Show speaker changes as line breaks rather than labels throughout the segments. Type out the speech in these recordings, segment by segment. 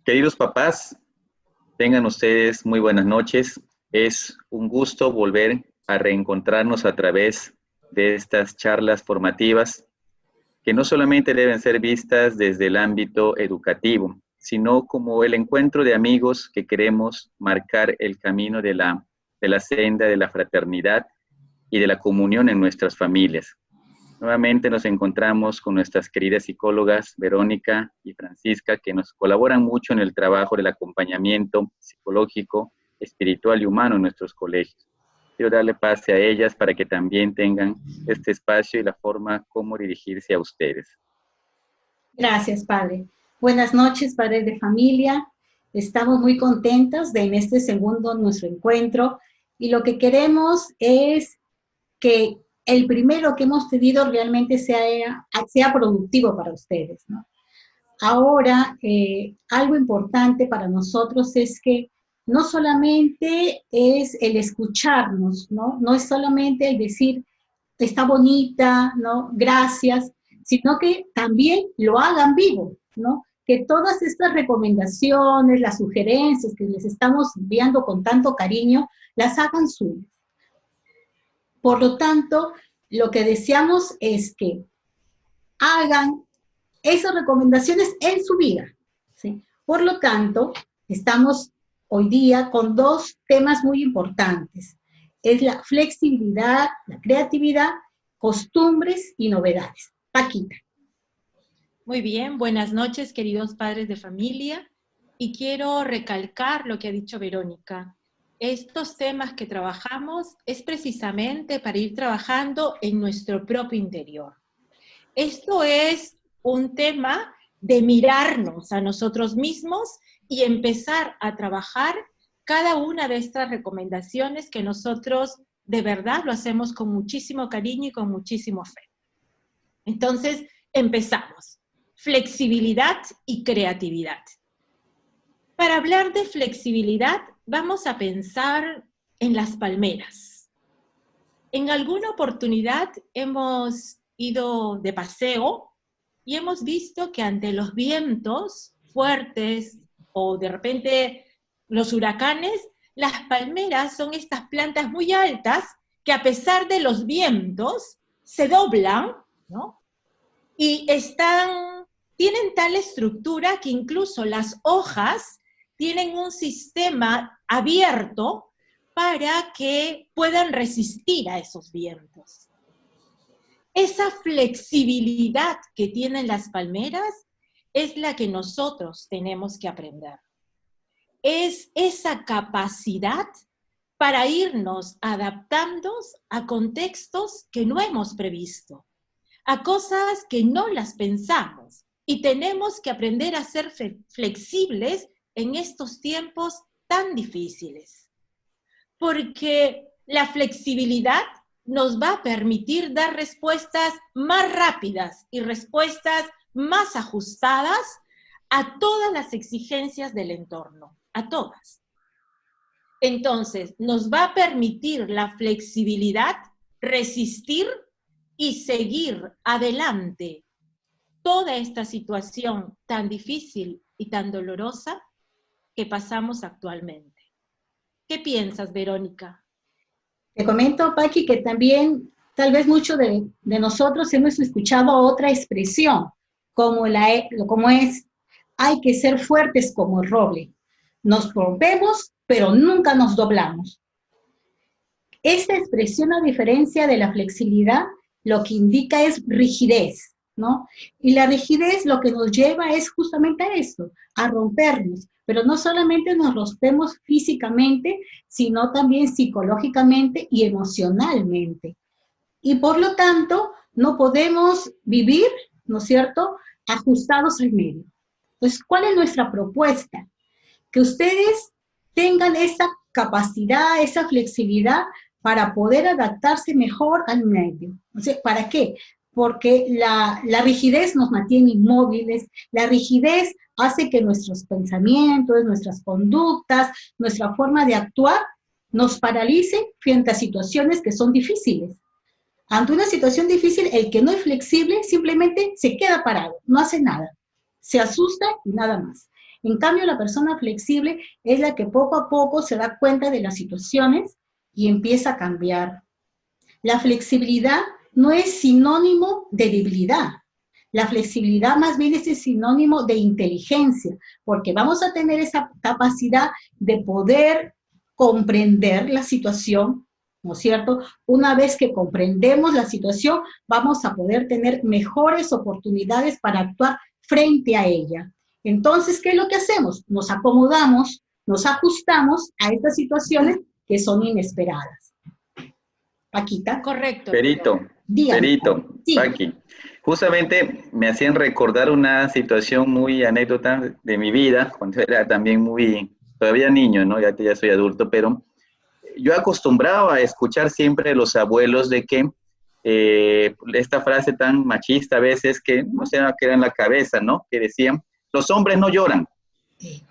Queridos papás, tengan ustedes muy buenas noches. Es un gusto volver a reencontrarnos a través de estas charlas formativas que no solamente deben ser vistas desde el ámbito educativo, sino como el encuentro de amigos que queremos marcar el camino de la senda de la fraternidad y de la comunión en nuestras familias. Nuevamente nos encontramos con nuestras queridas psicólogas Verónica y Francisca, que nos colaboran mucho en el trabajo del acompañamiento psicológico, espiritual y humano en nuestros colegios. Quiero darle pase a ellas para que también tengan este espacio y la forma como dirigirse a ustedes.
Gracias, padre. Buenas noches, padres de familia. Estamos muy contentas de en este segundo nuestro encuentro y lo que queremos es que el primero que hemos tenido realmente sea productivo para ustedes, ¿no? Ahora, algo importante para nosotros es que no solamente es el escucharnos, ¿no? No es solamente el decir, está bonita, ¿no? Gracias, sino que también lo hagan vivo, ¿no? Que todas estas recomendaciones, las sugerencias que les estamos enviando con tanto cariño, las hagan suyas. Por lo tanto, lo que deseamos es que hagan esas recomendaciones en su vida, ¿sí? Por lo tanto, estamos hoy día con dos temas muy importantes. Es la flexibilidad, la creatividad, costumbres y novedades. Paquita.
Muy bien, buenas noches, queridos padres de familia. Y quiero recalcar lo que ha dicho Verónica. Estos temas que trabajamos es precisamente para ir trabajando en nuestro propio interior. Esto es un tema de mirarnos a nosotros mismos y empezar a trabajar cada una de estas recomendaciones que nosotros de verdad lo hacemos con muchísimo cariño y con muchísimo fe. Entonces, empezamos. Flexibilidad y creatividad. Para hablar de flexibilidad, vamos a pensar en las palmeras. En alguna oportunidad hemos ido de paseo y hemos visto que ante los vientos fuertes o de repente los huracanes, las palmeras son estas plantas muy altas que a pesar de los vientos se doblan, ¿no? Y tienen tal estructura que incluso las hojas tienen un sistema abierto para que puedan resistir a esos vientos. Esa flexibilidad que tienen las palmeras es la que nosotros tenemos que aprender. Es esa capacidad para irnos adaptando a contextos que no hemos previsto, a cosas que no las pensamos, y tenemos que aprender a ser flexibles en estos tiempos tan difíciles. Porque la flexibilidad nos va a permitir dar respuestas más rápidas y respuestas más ajustadas a todas las exigencias del entorno, a todas. Entonces, nos va a permitir la flexibilidad resistir y seguir adelante toda esta situación tan difícil y tan dolorosa que pasamos actualmente. ¿Qué piensas, Verónica?
Te comento, Paqui, que también tal vez muchos de nosotros hemos escuchado otra expresión, como es, hay que ser fuertes como el roble. Nos rompemos, pero nunca nos doblamos. Esta expresión, a diferencia de la flexibilidad, lo que indica es rigidez, ¿no? Y la rigidez lo que nos lleva es justamente a esto, a rompernos, pero no solamente nos rompemos físicamente, sino también psicológicamente y emocionalmente. Y por lo tanto, no podemos vivir, ¿no es cierto?, ajustados al medio. Entonces, ¿cuál es nuestra propuesta? Que ustedes tengan esa capacidad, esa flexibilidad para poder adaptarse mejor al medio. O sea, ¿para qué? Porque la rigidez nos mantiene inmóviles, la rigidez hace que nuestros pensamientos, nuestras conductas, nuestra forma de actuar nos paralice frente a situaciones que son difíciles. Ante una situación difícil, el que no es flexible simplemente se queda parado, no hace nada, se asusta y nada más. En cambio, la persona flexible es la que poco a poco se da cuenta de las situaciones y empieza a cambiar. La flexibilidad no es sinónimo de debilidad. La flexibilidad más bien es el sinónimo de inteligencia, porque vamos a tener esa capacidad de poder comprender la situación, ¿no es cierto? Una vez que comprendemos la situación, vamos a poder tener mejores oportunidades para actuar frente a ella. Entonces, ¿qué es lo que hacemos? Nos acomodamos, nos ajustamos a estas situaciones que son inesperadas. Paquita.
Correcto.
Perito,
Sí.
Paqui. Justamente me hacían recordar una situación muy anécdota de mi vida, cuando era también todavía niño, ¿no? Ya soy adulto, pero yo acostumbraba a escuchar siempre a los abuelos de que esta frase tan machista a veces que no sé, queda en la cabeza, ¿no? Que decían, los hombres no lloran,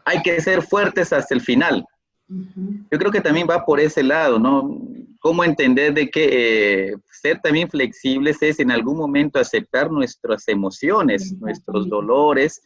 hay que ser fuertes hasta el final. Yo creo que también va por ese lado, ¿no? Cómo entender de que ser también flexibles es en algún momento aceptar nuestras emociones, nuestros dolores,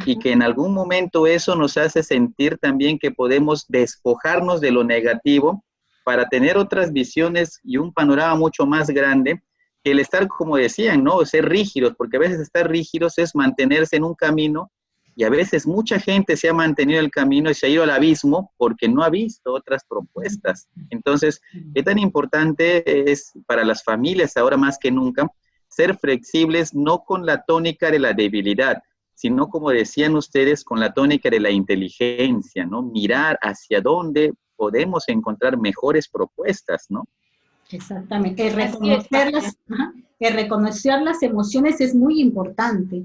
y que en algún momento eso nos hace sentir también que podemos despojarnos de lo negativo para tener otras visiones y un panorama mucho más grande que el estar, como decían, ¿no? Ser rígidos, porque a veces estar rígidos es mantenerse en un camino y a veces mucha gente se ha mantenido en el camino y se ha ido al abismo porque no ha visto otras propuestas. Entonces, ¿qué tan importante es para las familias ahora más que nunca ser flexibles, no con la tónica de la debilidad, sino, como decían ustedes, con la tónica de la inteligencia, ¿no? Mirar hacia dónde podemos encontrar mejores propuestas, ¿no?
Exactamente. El reconocer las emociones es muy importante.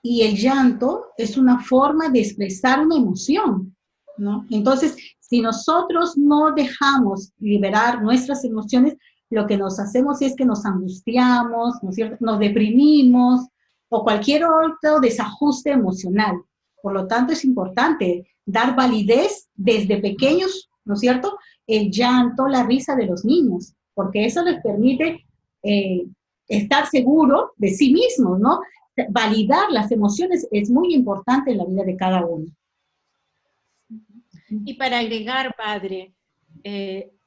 Y el llanto es una forma de expresar una emoción, ¿no? Entonces, si nosotros no dejamos liberar nuestras emociones, lo que nos hacemos es que nos angustiamos, ¿no es cierto? Nos deprimimos o cualquier otro desajuste emocional. Por lo tanto, es importante dar validez desde pequeños, ¿no es cierto? El llanto, la risa de los niños, porque eso les permite estar seguro de sí mismos, ¿no? Validar las emociones es muy importante en la vida de cada uno.
Y para agregar, padre,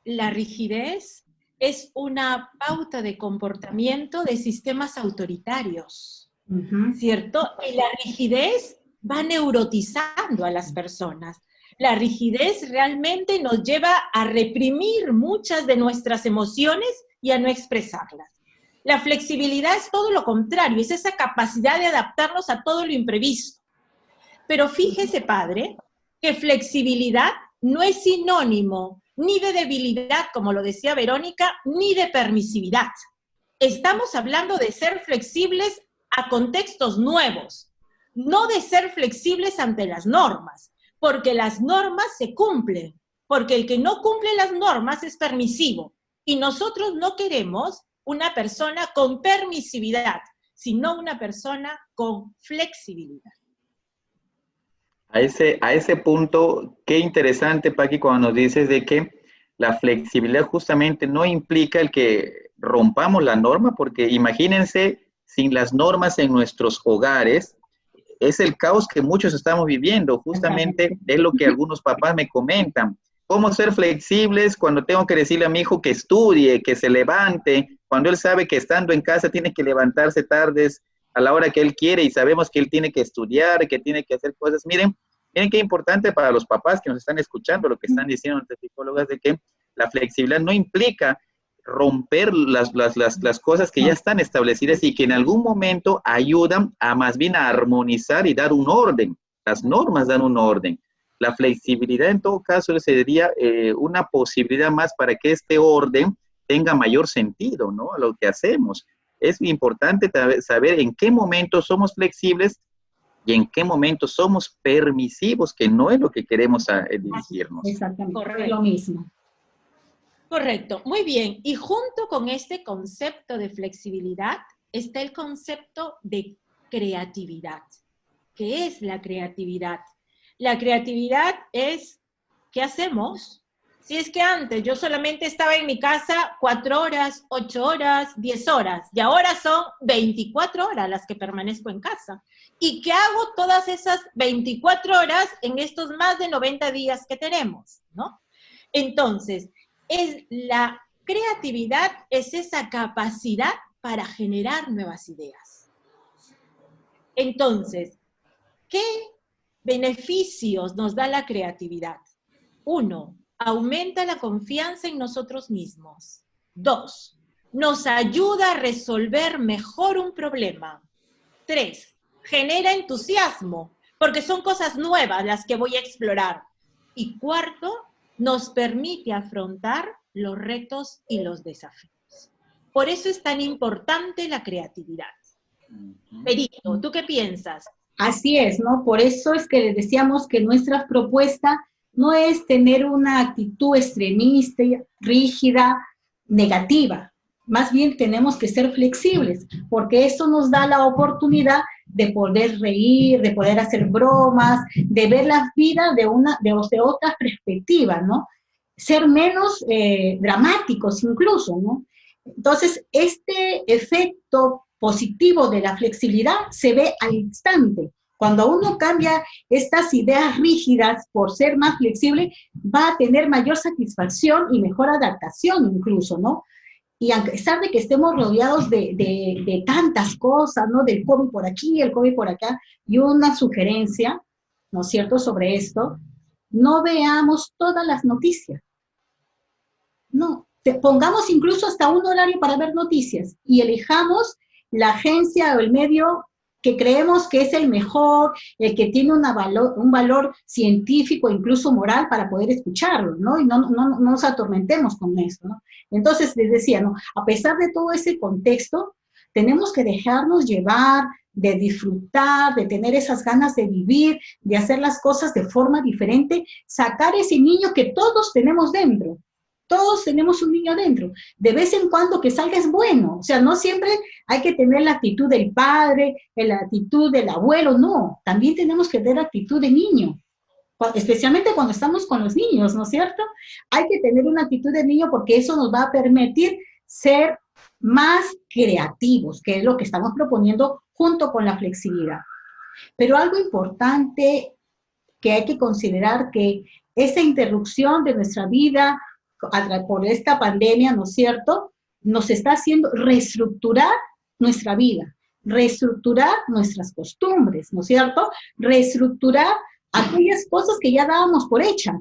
la rigidez es una pauta de comportamiento de sistemas autoritarios, ¿cierto? Y la rigidez va neurotizando a las personas. La rigidez realmente nos lleva a reprimir muchas de nuestras emociones y a no expresarlas. La flexibilidad es todo lo contrario, es esa capacidad de adaptarnos a todo lo imprevisto. Pero fíjese, padre, que flexibilidad no es sinónimo ni de debilidad, como lo decía Verónica, ni de permisividad. Estamos hablando de ser flexibles a contextos nuevos, no de ser flexibles ante las normas, porque las normas se cumplen, porque el que no cumple las normas es permisivo, y nosotros no queremos una persona con permisividad, sino una persona con flexibilidad.
A ese punto, qué interesante, Paqui, cuando nos dices de que la flexibilidad justamente no implica el que rompamos la norma, porque imagínense, sin las normas en nuestros hogares, es el caos que muchos estamos viviendo. Justamente es lo que algunos papás me comentan. ¿Cómo ser flexibles cuando tengo que decirle a mi hijo que estudie, que se levante, cuando él sabe que estando en casa tiene que levantarse tardes a la hora que él quiere y sabemos que él tiene que estudiar, que tiene que hacer cosas? Miren qué importante para los papás que nos están escuchando lo que están diciendo nuestras psicólogas, de que la flexibilidad no implica romper las cosas que ya están establecidas y que en algún momento ayudan a más bien a armonizar y dar un orden. Las normas dan un orden. La flexibilidad en todo caso sería una posibilidad más para que este orden tenga mayor sentido, ¿no? A lo que hacemos. Es importante saber en qué momento somos flexibles y en qué momento somos permisivos, que no es lo que queremos dirigirnos.
Exactamente,
Correcto.
lo mismo.
Correcto, muy bien. Y junto con este concepto de flexibilidad está el concepto de creatividad. ¿Qué es la creatividad? La creatividad es, ¿qué hacemos Si es que antes yo solamente estaba en mi casa 4 horas, 8 horas, 10 horas, y ahora son 24 horas las que permanezco en casa. ¿Y qué hago todas esas 24 horas en estos más de 90 días que tenemos, ¿no? Entonces, la creatividad es esa capacidad para generar nuevas ideas. Entonces, ¿qué beneficios nos da la creatividad? 1, aumenta la confianza en nosotros mismos. 2, nos ayuda a resolver mejor un problema. 3, genera entusiasmo, porque son cosas nuevas las que voy a explorar. Y 4, nos permite afrontar los retos y los desafíos. Por eso es tan importante la creatividad. Perito, ¿tú qué piensas?
Así es, ¿no? Por eso es que les decíamos que nuestra propuesta no es tener una actitud extremista, rígida, negativa. Más bien tenemos que ser flexibles, porque eso nos da la oportunidad de poder reír, de poder hacer bromas, de ver la vida de otra perspectiva, ¿no? Ser menos dramáticos incluso, ¿no? Entonces, este efecto positivo de la flexibilidad se ve al instante. Cuando uno cambia estas ideas rígidas por ser más flexible, va a tener mayor satisfacción y mejor adaptación incluso, ¿no? Y a pesar de que estemos rodeados de tantas cosas, ¿no? Del COVID por aquí, el COVID por acá, y una sugerencia, ¿no es cierto?, sobre esto, no veamos todas las noticias. No, pongamos incluso hasta un horario para ver noticias y elijamos la agencia o el medio que creemos que es el mejor, el que tiene un valor científico, incluso moral, para poder escucharlo, ¿no? Y no nos atormentemos con esto, ¿no? Entonces, les decía, ¿no? A pesar de todo ese contexto, tenemos que dejarnos llevar, de disfrutar, de tener esas ganas de vivir, de hacer las cosas de forma diferente, sacar ese niño que todos tenemos dentro. Todos tenemos un niño dentro. De vez en cuando que salga es bueno. O sea, no siempre hay que tener la actitud del padre, la actitud del abuelo, no. También tenemos que tener la actitud de niño. Especialmente cuando estamos con los niños, ¿no es cierto? Hay que tener una actitud de niño porque eso nos va a permitir ser más creativos, que es lo que estamos proponiendo junto con la flexibilidad. Pero algo importante que hay que considerar que esa interrupción de nuestra vida por esta pandemia, ¿no es cierto?, nos está haciendo reestructurar nuestra vida, reestructurar nuestras costumbres, ¿no es cierto?, reestructurar aquellas cosas que ya dábamos por hechas.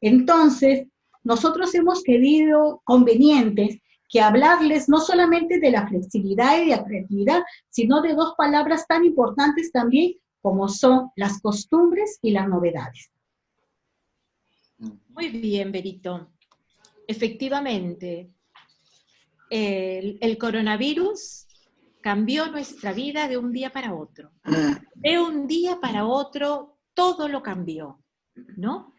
Entonces, nosotros hemos querido convenientes que hablarles no solamente de la flexibilidad y de la creatividad, sino de dos palabras tan importantes también como son las costumbres y las novedades.
Muy bien, Berito. Efectivamente, el coronavirus cambió nuestra vida de un día para otro. De un día para otro, todo lo cambió, ¿no?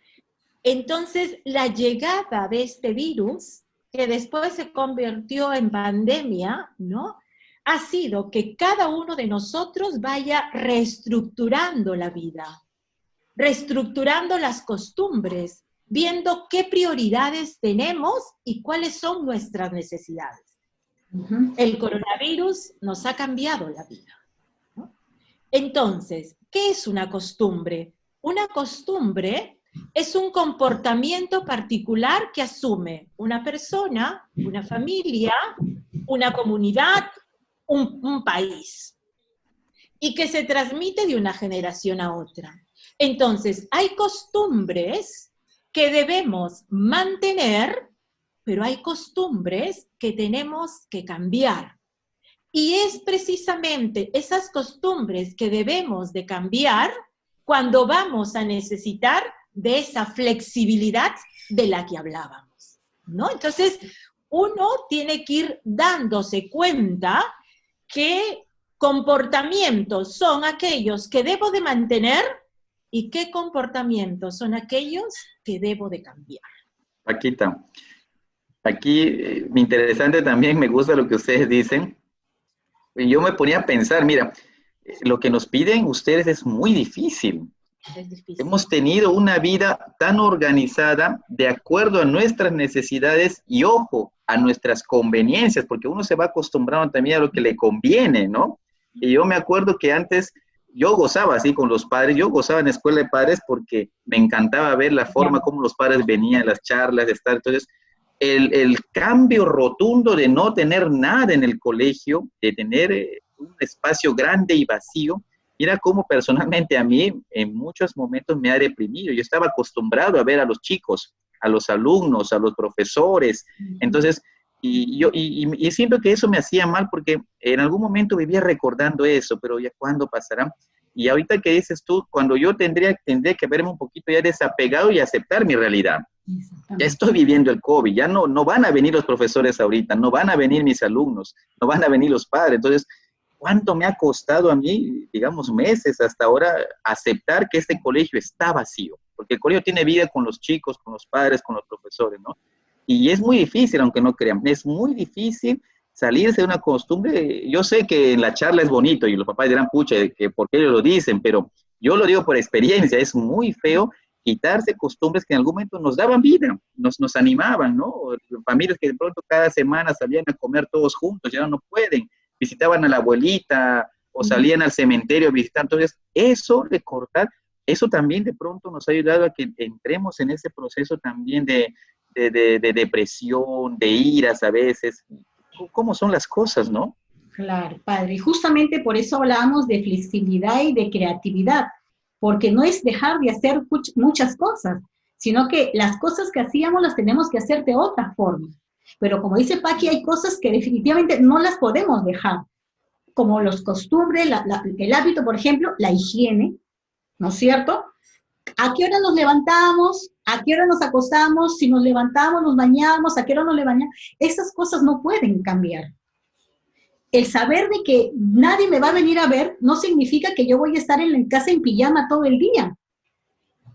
Entonces, la llegada de este virus, que después se convirtió en pandemia, ¿no?, ha sido que cada uno de nosotros vaya reestructurando la vida, reestructurando las costumbres, viendo qué prioridades tenemos y cuáles son nuestras necesidades. El coronavirus nos ha cambiado la vida, ¿no? Entonces, ¿qué es una costumbre? Una costumbre es un comportamiento particular que asume una persona, una familia, una comunidad, un país, y que se transmite de una generación a otra. Entonces, hay costumbres que debemos mantener, pero hay costumbres que tenemos que cambiar. Y es precisamente esas costumbres que debemos de cambiar cuando vamos a necesitar de esa flexibilidad de la que hablábamos, ¿no? Entonces, uno tiene que ir dándose cuenta qué comportamientos son aquellos que debo de mantener y qué comportamientos son aquellos que debo de cambiar.
Paquita, aquí interesante también, me gusta lo que ustedes dicen. Yo me ponía a pensar, mira, lo que nos piden ustedes es muy difícil.
Es difícil.
Hemos tenido una vida tan organizada de acuerdo a nuestras necesidades y, ojo, a nuestras conveniencias, porque uno se va acostumbrando también a lo que le conviene, ¿no? Y yo me acuerdo que antes yo gozaba así con los padres, yo gozaba en la escuela de padres porque me encantaba ver la forma como los padres venían a las charlas, de estar. Entonces, el cambio rotundo de no tener nada en el colegio, de tener un espacio grande y vacío, mira cómo personalmente a mí en muchos momentos me ha deprimido. Yo estaba acostumbrado a ver a los chicos, a los alumnos, a los profesores. Entonces, y siento que eso me hacía mal porque en algún momento vivía recordando eso, pero ya cuándo pasará. Y ahorita que dices tú, cuando yo tendría que verme un poquito ya desapegado y aceptar mi realidad. Ya estoy viviendo el COVID, ya no van a venir los profesores ahorita, no van a venir mis alumnos, no van a venir los padres. Entonces, ¿cuánto me ha costado a mí, digamos, meses hasta ahora, aceptar que este colegio está vacío? Porque el colegio tiene vida con los chicos, con los padres, con los profesores, ¿no? Y es muy difícil, aunque no crean, es muy difícil salirse de una costumbre. Yo sé que en la charla es bonito y los papás dirán, pucha, que ¿por qué ellos lo dicen? Pero yo lo digo por experiencia, es muy feo quitarse costumbres que en algún momento nos daban vida, nos animaban, ¿no? Familias que de pronto cada semana salían a comer todos juntos, ya no pueden, visitaban a la abuelita o salían al cementerio a visitar. Entonces, eso de cortar, eso también de pronto nos ha ayudado a que entremos en ese proceso también de depresión, de iras a veces. ¿Cómo son las cosas, no?
Claro, padre. Y justamente por eso hablábamos de flexibilidad y de creatividad, porque no es dejar de hacer muchas cosas, sino que las cosas que hacíamos las tenemos que hacer de otra forma. Pero como dice Paqui, hay cosas que definitivamente no las podemos dejar, como los costumbres, el hábito, por ejemplo, la higiene, ¿no es cierto? ¿A qué hora nos levantamos? ¿A qué hora nos acostamos? Si nos levantamos, nos bañamos, ¿a qué hora nos le bañamos? Esas cosas no pueden cambiar. El saber de que nadie me va a venir a ver no significa que yo voy a estar en la casa en pijama todo el día,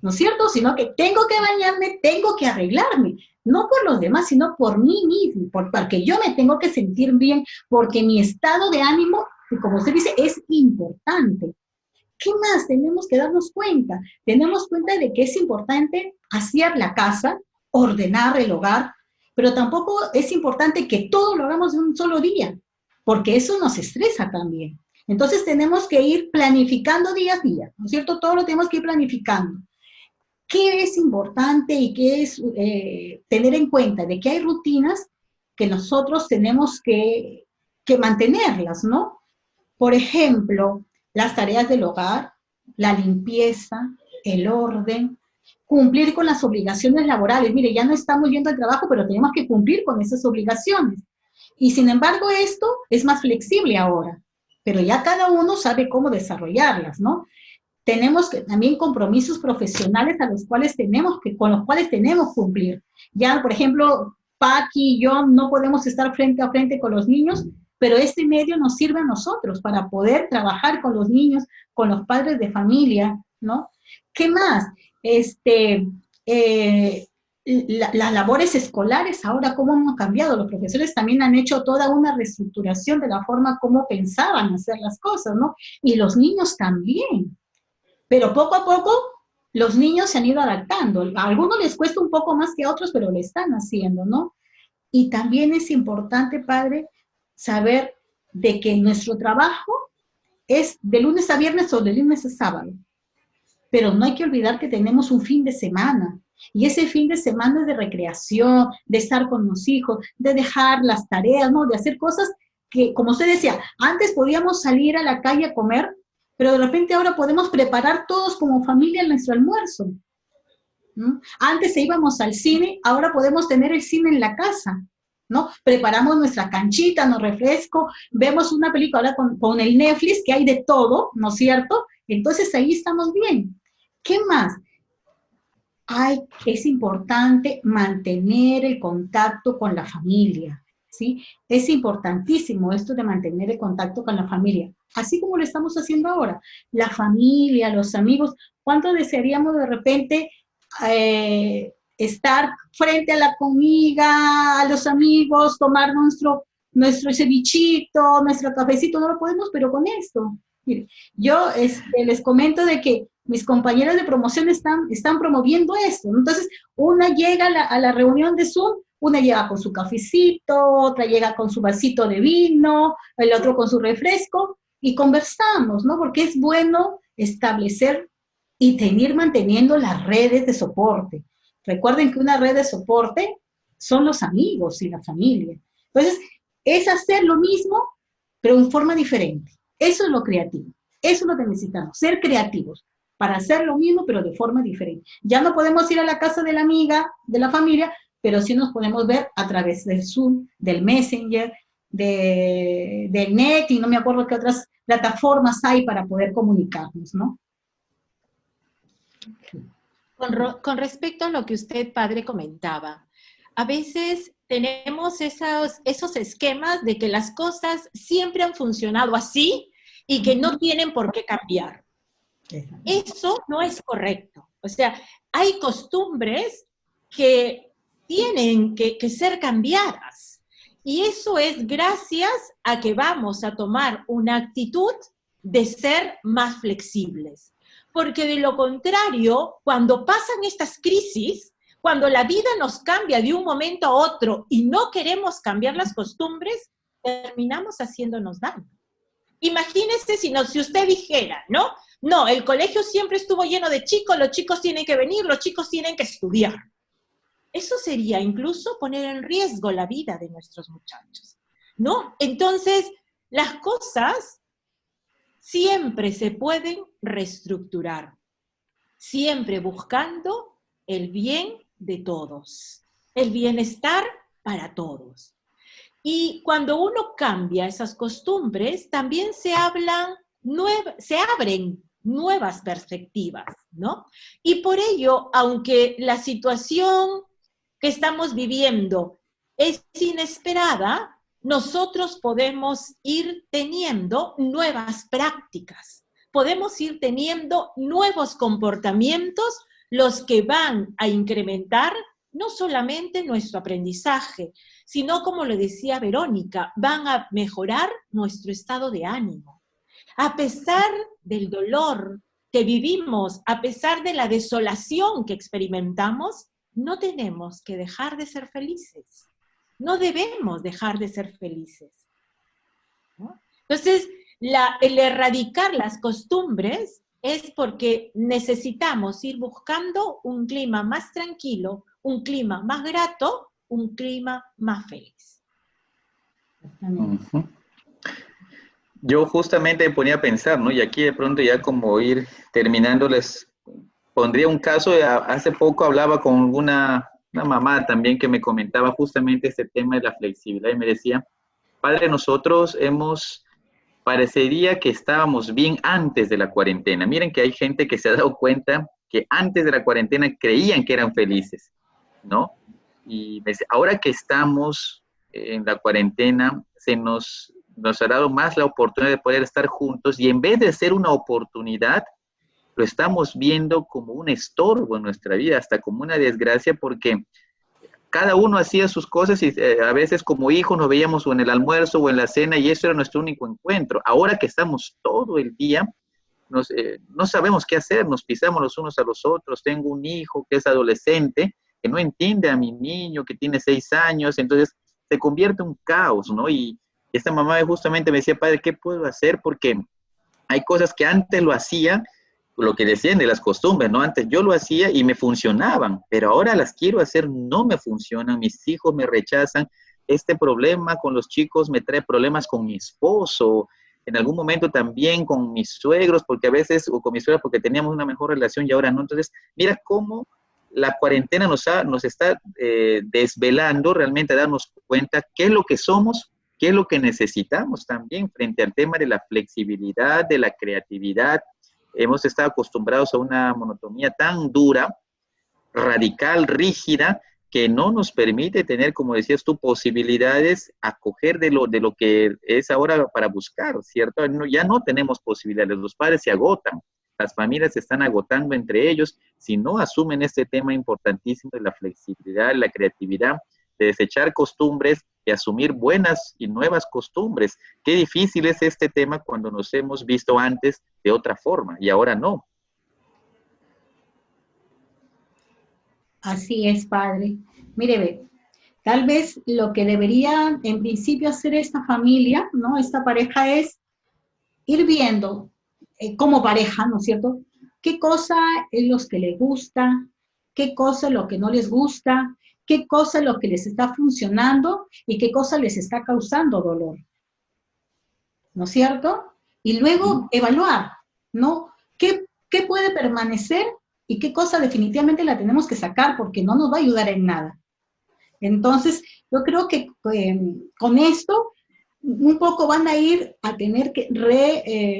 ¿no es cierto? Sino que tengo que bañarme, tengo que arreglarme, no por los demás, sino por mí mismo, porque yo me tengo que sentir bien, porque mi estado de ánimo, como usted dice, es importante. ¿Qué más? Tenemos que darnos cuenta. Tenemos cuenta de que es importante asear la casa, ordenar el hogar, pero tampoco es importante que todo lo hagamos de un solo día, porque eso nos estresa también. Entonces tenemos que ir planificando día a día, ¿no es cierto? Todo lo tenemos que ir planificando. ¿Qué es importante y qué es tener en cuenta? De que hay rutinas que nosotros tenemos que mantenerlas, ¿no? Por ejemplo, las tareas del hogar, la limpieza, el orden, cumplir con las obligaciones laborales. Mire, ya no estamos yendo al trabajo, pero tenemos que cumplir con esas obligaciones. Y sin embargo, esto es más flexible ahora, pero ya cada uno sabe cómo desarrollarlas, ¿no? Tenemos también compromisos profesionales con los cuales tenemos que cumplir. Ya, por ejemplo, Paqui y yo no podemos estar frente a frente con los niños, pero este medio nos sirve a nosotros para poder trabajar con los niños, con los padres de familia, ¿no? ¿Qué más? Las labores escolares ahora, ¿cómo han cambiado? Los profesores también han hecho toda una reestructuración de la forma como pensaban hacer las cosas, ¿no? Y los niños también. Pero poco a poco los niños se han ido adaptando. A algunos les cuesta un poco más que a otros, pero lo están haciendo, ¿no? Y también es importante, padre, saber de que nuestro trabajo es de lunes a viernes o de lunes a sábado. Pero no hay que olvidar que tenemos un fin de semana. Y ese fin de semana es de recreación, de estar con los hijos, de dejar las tareas, ¿no? De hacer cosas que, como usted decía, antes podíamos salir a la calle a comer, pero de repente ahora podemos preparar todos como familia nuestro almuerzo. ¿No? Antes íbamos al cine, ahora podemos tener el cine en la casa, ¿no? Preparamos nuestra canchita, nos refresco, vemos una película con el Netflix, que hay de todo, ¿no es cierto? Entonces ahí estamos bien. ¿Qué más? Es importante mantener el contacto con la familia, ¿sí? Es importantísimo esto de mantener el contacto con la familia, así como lo estamos haciendo ahora. La familia, los amigos, ¿cuánto desearíamos de repente estar frente a la comida, a los amigos, tomar nuestro cevichito, nuestro cafecito? No lo podemos, pero con esto, Mire, yo les comento de que mis compañeras de promoción están promoviendo esto, ¿no? Entonces, una llega a la reunión de Zoom, una llega con su cafecito, otra llega con su vasito de vino, el otro con su refresco, y conversamos, ¿no? Porque es bueno establecer y seguir manteniendo las redes de soporte. Recuerden que una red de soporte son los amigos y la familia. Entonces, es hacer lo mismo, pero en forma diferente. Eso es lo creativo. Eso es lo que necesitamos, ser creativos para hacer lo mismo, pero de forma diferente. Ya no podemos ir a la casa de la amiga, de la familia, pero sí nos podemos ver a través del Zoom, del Messenger, del Net, y no me acuerdo qué otras plataformas hay para poder comunicarnos, ¿no?
Con respecto a lo que usted, padre, comentaba, a veces tenemos esos esquemas de que las cosas siempre han funcionado así y que no tienen por qué cambiar. Eso no es correcto. O sea, hay costumbres que tienen que ser cambiadas. Y eso es gracias a que vamos a tomar una actitud de ser más flexibles. Porque de lo contrario, cuando pasan estas crisis, cuando la vida nos cambia de un momento a otro y no queremos cambiar las costumbres, terminamos haciéndonos daño. Imagínese si usted dijera, ¿no? No, el colegio siempre estuvo lleno de chicos, los chicos tienen que venir, los chicos tienen que estudiar. Eso sería incluso poner en riesgo la vida de nuestros muchachos, ¿no? Entonces, las cosas siempre se pueden reestructurar, siempre buscando el bien de todos, el bienestar para todos. Y cuando uno cambia esas costumbres, también se abren nuevas perspectivas, ¿no? Y por ello, aunque la situación que estamos viviendo es inesperada, nosotros podemos ir teniendo nuevas prácticas, podemos ir teniendo nuevos comportamientos, los que van a incrementar no solamente nuestro aprendizaje, sino, como le decía Verónica, van a mejorar nuestro estado de ánimo. A pesar del dolor que vivimos, a pesar de la desolación que experimentamos, no tenemos que dejar de ser felices. No debemos dejar de ser felices, ¿no? Entonces, el erradicar las costumbres es porque necesitamos ir buscando un clima más tranquilo, un clima más grato, un clima más feliz.
Uh-huh. Yo justamente me ponía a pensar, ¿no? Y aquí de pronto ya como ir terminando, les pondría un caso. Hace poco hablaba con una mamá también que me comentaba justamente este tema de la flexibilidad y me decía, padre, nosotros parecería que estábamos bien antes de la cuarentena. Miren que hay gente que se ha dado cuenta que antes de la cuarentena creían que eran felices, ¿no? Y me dice, ahora que estamos en la cuarentena, nos ha dado más la oportunidad de poder estar juntos y en vez de ser una oportunidad, lo estamos viendo como un estorbo en nuestra vida, hasta como una desgracia, porque cada uno hacía sus cosas y a veces como hijos nos veíamos o en el almuerzo o en la cena y eso era nuestro único encuentro. Ahora que estamos todo el día, no sabemos qué hacer, nos pisamos los unos a los otros. Tengo un hijo que es adolescente, que no entiende a mi niño que tiene 6 años, entonces se convierte en un caos, ¿no? Y esta mamá justamente me decía, padre, ¿qué puedo hacer? Porque hay cosas que antes lo hacía, lo que decían de las costumbres, ¿no? Antes yo lo hacía y me funcionaban, pero ahora las quiero hacer, no me funcionan, mis hijos me rechazan, este problema con los chicos me trae problemas con mi esposo, en algún momento también con mis suegros, porque a veces, o con mis suegros porque teníamos una mejor relación y ahora no. Entonces, mira cómo la cuarentena nos está desvelando realmente a darnos cuenta qué es lo que somos, qué es lo que necesitamos también frente al tema de la flexibilidad, de la creatividad. Hemos estado acostumbrados a una monotonía tan dura, radical, rígida, que no nos permite tener, como decías tú, posibilidades a coger de lo que es ahora para buscar, ¿cierto? Ya no tenemos posibilidades, los padres se agotan, las familias se están agotando entre ellos, si no asumen este tema importantísimo de la flexibilidad, la creatividad, de desechar costumbres y asumir buenas y nuevas costumbres. Qué difícil es este tema cuando nos hemos visto antes de otra forma y ahora no.
Así es, padre. Mire, ve, tal vez lo que debería en principio hacer esta familia, ¿no? Esta pareja es ir viendo como pareja, ¿no es cierto? ¿Qué cosa es lo que les gusta? ¿Qué cosa es lo que no les gusta? ¿Qué cosa es lo que les está funcionando? ¿Y qué cosa les está causando dolor? ¿No es cierto? Y luego evaluar, ¿no? ¿Qué puede permanecer y qué cosa definitivamente la tenemos que sacar porque no nos va a ayudar en nada? Entonces, yo creo que con esto un poco van a ir a tener que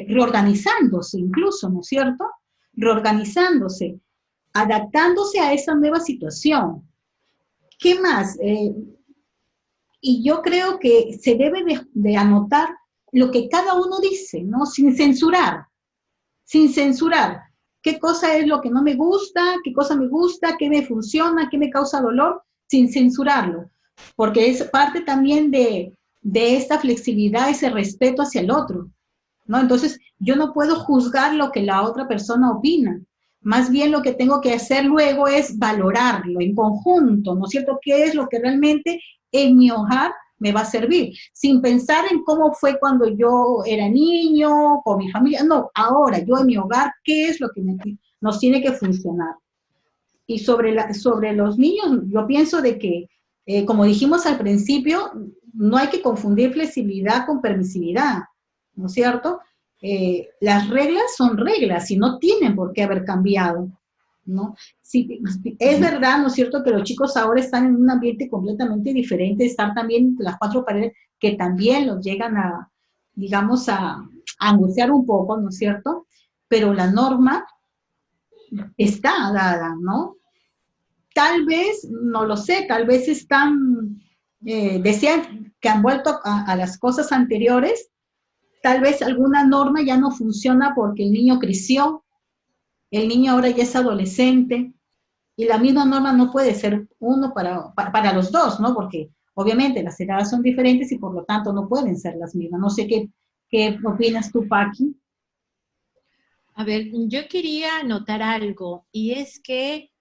reorganizándose incluso, ¿no es cierto? Reorganizándose, adaptándose a esa nueva situación. ¿Qué más? Y yo creo que se debe de anotar lo que cada uno dice, ¿no? Sin censurar, sin censurar. ¿Qué cosa es lo que no me gusta? ¿Qué cosa me gusta? ¿Qué me funciona? ¿Qué me causa dolor? Sin censurarlo. Porque es parte también de esta flexibilidad, ese respeto hacia el otro, ¿no? Entonces, yo no puedo juzgar lo que la otra persona opina. Más bien lo que tengo que hacer luego es valorarlo en conjunto, ¿no es cierto? ¿Qué es lo que realmente en mi hogar me va a servir? Sin pensar en cómo fue cuando yo era niño, con mi familia. No, ahora yo en mi hogar, ¿qué es lo que nos tiene que funcionar? Y sobre los niños, yo pienso de que, como dijimos al principio, no hay que confundir flexibilidad con permisividad, ¿no es cierto? Las reglas son reglas y no tienen por qué haber cambiado, ¿no? Sí, es verdad, ¿no es cierto?, que los chicos ahora están en un ambiente completamente diferente, están también las cuatro paredes que también los llegan a, digamos, a angustiar un poco, ¿no es cierto? Pero la norma está dada, ¿no? Tal vez, no lo sé, tal vez están, desean que han vuelto a las cosas anteriores, tal vez alguna norma ya no funciona porque el niño creció, el niño ahora ya es adolescente, y la misma norma no puede ser uno para los dos, ¿no? Porque obviamente las edades son diferentes y por lo tanto no pueden ser las mismas. No sé qué opinas tú, Paqui.
A ver, yo quería anotar algo, y es que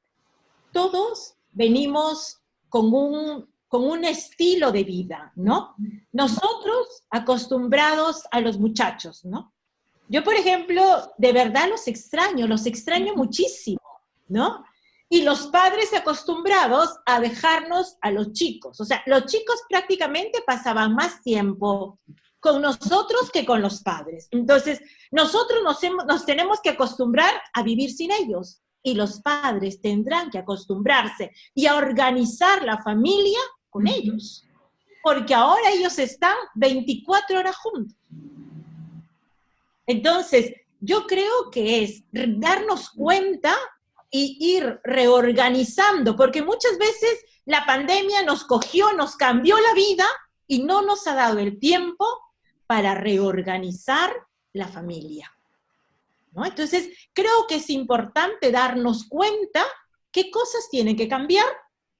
todos venimos con un estilo de vida, ¿no? Nosotros acostumbrados a los muchachos, ¿no? Yo, por ejemplo, de verdad los extraño muchísimo, ¿no? Y los padres acostumbrados a dejarnos a los chicos. O sea, los chicos prácticamente pasaban más tiempo con nosotros que con los padres. Entonces, nosotros nos tenemos que acostumbrar a vivir sin ellos. Y los padres tendrán que acostumbrarse y a organizar la familia con ellos. Porque ahora ellos están 24 horas juntos. Entonces, yo creo que es darnos cuenta y ir reorganizando, porque muchas veces la pandemia nos cogió, nos cambió la vida y no nos ha dado el tiempo para reorganizar la familia, ¿no? Entonces, creo que es importante darnos cuenta qué cosas tienen que cambiar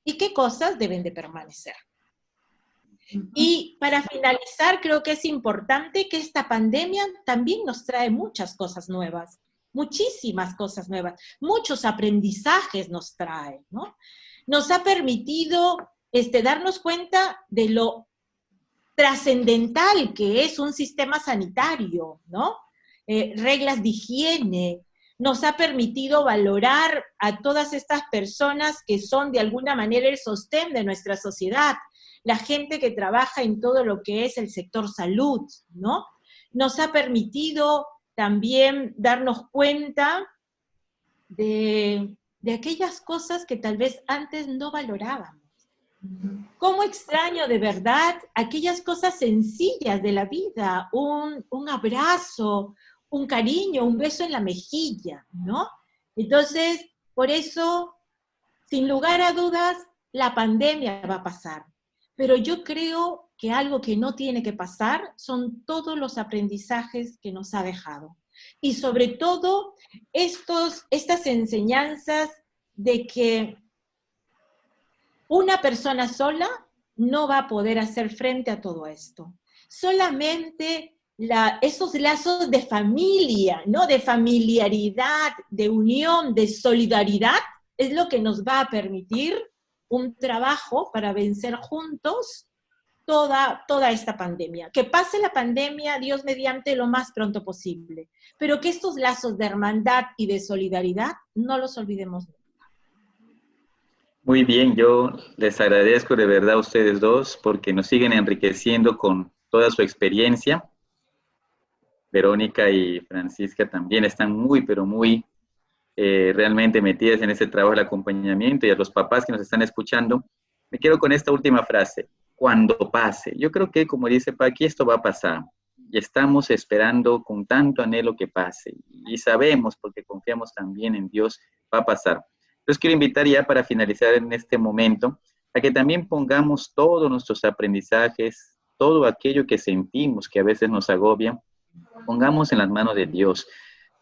y qué cosas deben de permanecer. Y para finalizar, creo que es importante que esta pandemia también nos trae muchas cosas nuevas, muchísimas cosas nuevas, muchos aprendizajes nos trae, ¿no? Nos ha permitido darnos cuenta de lo trascendental que es un sistema sanitario, ¿no? Reglas de higiene, nos ha permitido valorar a todas estas personas que son de alguna manera el sostén de nuestra sociedad, la gente que trabaja en todo lo que es el sector salud, ¿no? Nos ha permitido también darnos cuenta de aquellas cosas que tal vez antes no valorábamos. ¿Cómo extraño de verdad aquellas cosas sencillas de la vida? Un abrazo, un cariño, un beso en la mejilla, ¿no? Entonces, por eso, sin lugar a dudas, la pandemia va a pasar. Pero yo creo que algo que no tiene que pasar son todos los aprendizajes que nos ha dejado. Y sobre todo, estas enseñanzas de que una persona sola no va a poder hacer frente a todo esto. Solamente esos lazos de familia, ¿no? De familiaridad, de unión, de solidaridad, es lo que nos va a permitir un trabajo para vencer juntos toda esta pandemia. Que pase la pandemia, Dios mediante, lo más pronto posible, pero que estos lazos de hermandad y de solidaridad no los olvidemos nunca.
Muy bien, yo les agradezco de verdad a ustedes dos porque nos siguen enriqueciendo con toda su experiencia. Verónica y Francisca también están muy, pero muy realmente metidas en ese trabajo del acompañamiento, y a los papás que nos están escuchando, me quedo con esta última frase: cuando pase. Yo creo que, como dice Paqui, esto va a pasar y estamos esperando con tanto anhelo que pase, y sabemos, porque confiamos también en Dios, va a pasar. Entonces quiero invitar ya para finalizar en este momento a que también pongamos todos nuestros aprendizajes, todo aquello que sentimos que a veces nos agobia, pongamos en las manos de Dios.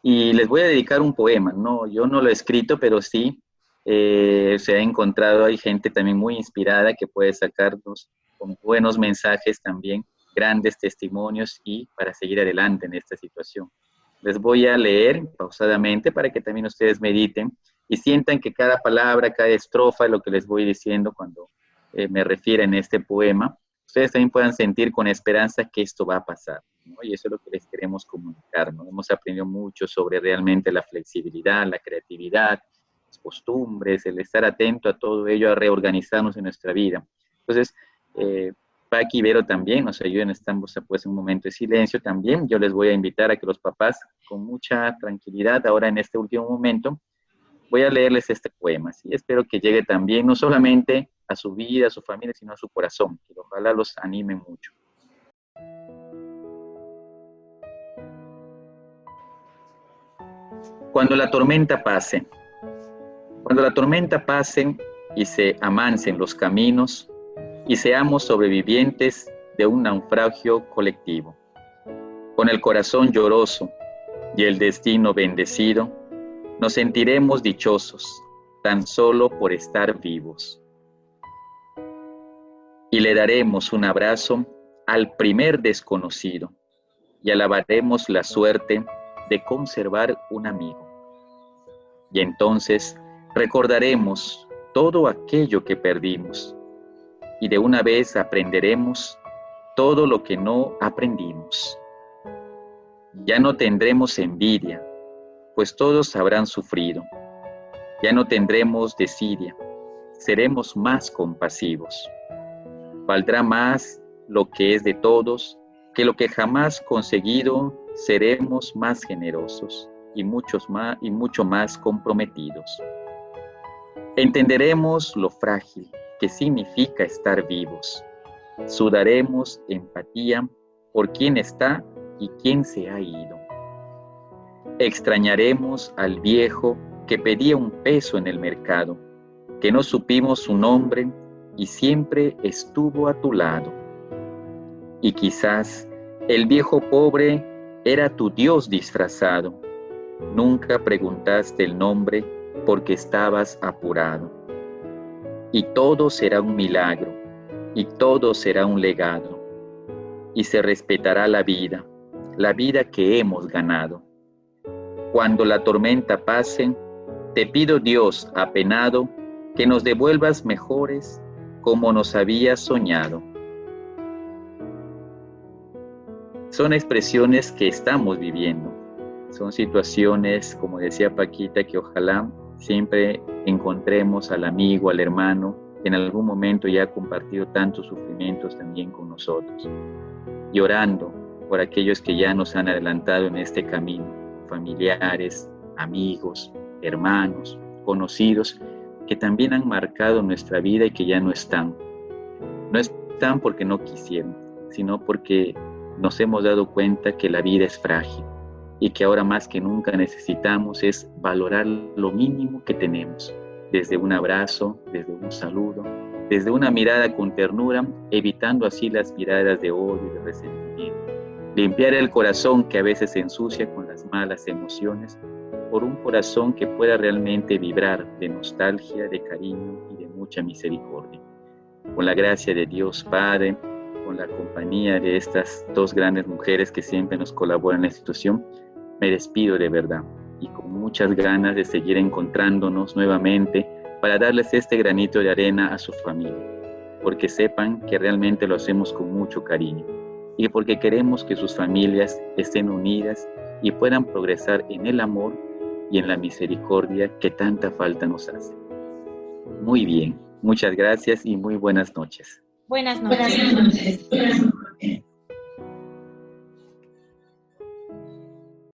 Y les voy a dedicar un poema, ¿no? Yo no lo he escrito, pero sí se ha encontrado, hay gente también muy inspirada que puede sacarnos con buenos mensajes también, grandes testimonios, y para seguir adelante en esta situación. Les voy a leer pausadamente para que también ustedes mediten y sientan que cada palabra, cada estrofa, lo que les voy diciendo cuando me refieren a este poema, ustedes también puedan sentir con esperanza que esto va a pasar, ¿no? Y eso es lo que les queremos comunicar, ¿no? Hemos aprendido mucho sobre realmente la flexibilidad, la creatividad, las costumbres, el estar atento a todo ello, a reorganizarnos en nuestra vida. Entonces, Paqui y Vero también nos ayudan, estamos pues en un momento de silencio también. Yo les voy a invitar a que los papás, con mucha tranquilidad, ahora en este último momento, voy a leerles este poema, ¿sí? Espero que llegue también, no solamente a su vida, a su familia, sino a su corazón, que ojalá los anime mucho. Cuando la tormenta pase. Cuando la tormenta pase y se amancen los caminos y seamos sobrevivientes de un naufragio colectivo, con el corazón lloroso y el destino bendecido, nos sentiremos dichosos tan solo por estar vivos. Y le daremos un abrazo al primer desconocido y alabaremos la suerte de conservar un amigo. Y entonces recordaremos todo aquello que perdimos y de una vez aprenderemos todo lo que no aprendimos. Ya no tendremos envidia, pues todos habrán sufrido. Ya no tendremos desidia, seremos más compasivos. Valdrá más lo que es de todos que lo que jamás conseguido, seremos más generosos y mucho más comprometidos. Entenderemos lo frágil que significa estar vivos. Sudaremos empatía por quien está y quien se ha ido. Extrañaremos al viejo que pedía un peso en el mercado, que no supimos su nombre y siempre estuvo a tu lado. Y quizás el viejo pobre era tu Dios disfrazado. Nunca preguntaste el nombre porque estabas apurado. Y todo será un milagro, y todo será un legado, y se respetará la vida que hemos ganado. Cuando la tormenta pase, te pido, Dios apenado, que nos devuelvas mejores como nos habías soñado. Son expresiones que estamos viviendo, son situaciones, como decía Paquita, que ojalá siempre encontremos al amigo, al hermano, que en algún momento ya ha compartido tantos sufrimientos también con nosotros, y orando por aquellos que ya nos han adelantado en este camino, familiares, amigos, hermanos, conocidos, que también han marcado nuestra vida y que ya no están. No están porque no quisieron, sino porque nos hemos dado cuenta que la vida es frágil y que ahora más que nunca necesitamos es valorar lo mínimo que tenemos, desde un abrazo, desde un saludo, desde una mirada con ternura, evitando así las miradas de odio y de resentimiento. Limpiar el corazón que a veces se ensucia con las malas emociones por un corazón que pueda realmente vibrar de nostalgia, de cariño y de mucha misericordia. con la gracia de Dios Padre, con la compañía de estas dos grandes mujeres que siempre nos colaboran en la institución, me despido de verdad y con muchas ganas de seguir encontrándonos nuevamente para darles este granito de arena a su familia, porque sepan que realmente lo hacemos con mucho cariño y porque queremos que sus familias estén unidas y puedan progresar en el amor y en la misericordia que tanta falta nos hace. Muy bien, muchas gracias y muy buenas noches.
Buenas noches.
Buenas noches.